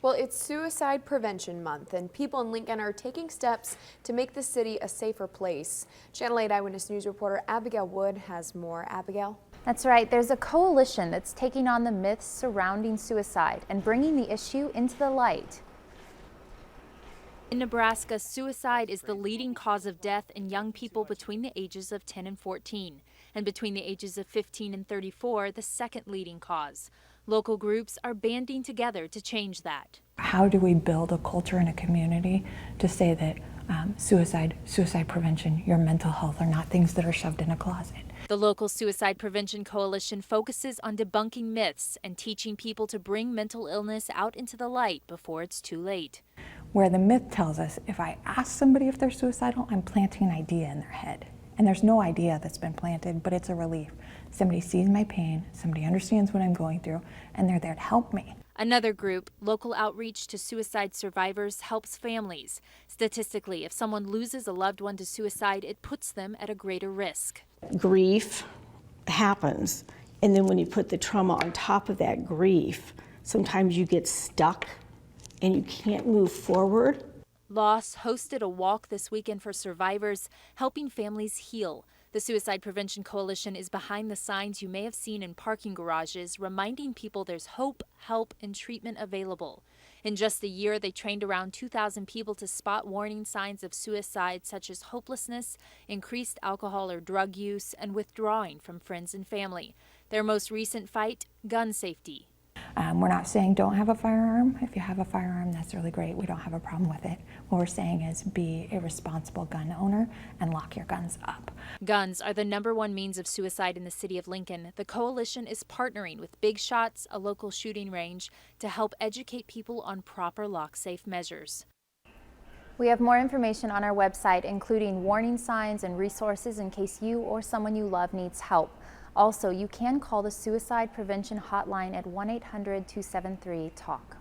Well, it's Suicide Prevention Month, and people in Lincoln are taking steps to make the city a safer place. Channel 8 Eyewitness News reporter Abigail Wood has more. Abigail? That's right. There's a coalition that's taking on the myths surrounding suicide and bringing the issue into the light. In Nebraska, suicide is the leading cause of death in young people between the ages of 10 and 14, and between the ages of 15 and 34, the second leading cause. Local groups are banding together to change that. How do we build a culture in a community to say that suicide prevention, your mental health are not things that are shoved in a closet? The local Suicide Prevention Coalition focuses on debunking myths and teaching people to bring mental illness out into the light before it's too late. Where the myth tells us if I ask somebody if they're suicidal, I'm planting an idea in their head. And there's no idea that's been planted, but it's a relief. Somebody sees my pain, somebody understands what I'm going through, and they're there to help me. Another group, Local Outreach to Suicide Survivors, helps families. Statistically, if someone loses a loved one to suicide, it puts them at a greater risk. Grief happens, and then when you put the trauma on top of that grief, sometimes you get stuck and you can't move forward. Loss hosted a walk this weekend for survivors, helping families heal. The Suicide Prevention Coalition is behind the signs you may have seen in parking garages, reminding people there's hope, help, and treatment available. In just a year, they trained around 2,000 people to spot warning signs of suicide, such as hopelessness, increased alcohol or drug use, and withdrawing from friends and family. Their most recent fight, gun safety. We're not saying don't have a firearm. If you have a firearm, that's really great. We don't have a problem with it. What we're saying is be a responsible gun owner and lock your guns up. Guns are the #1 means of suicide in the city of Lincoln. The coalition is partnering with Big Shots, a local shooting range, to help educate people on proper lock-safe measures. We have more information on our website, including warning signs and resources in case you or someone you love needs help. Also, you can call the Suicide Prevention Hotline at 1-800-273-TALK.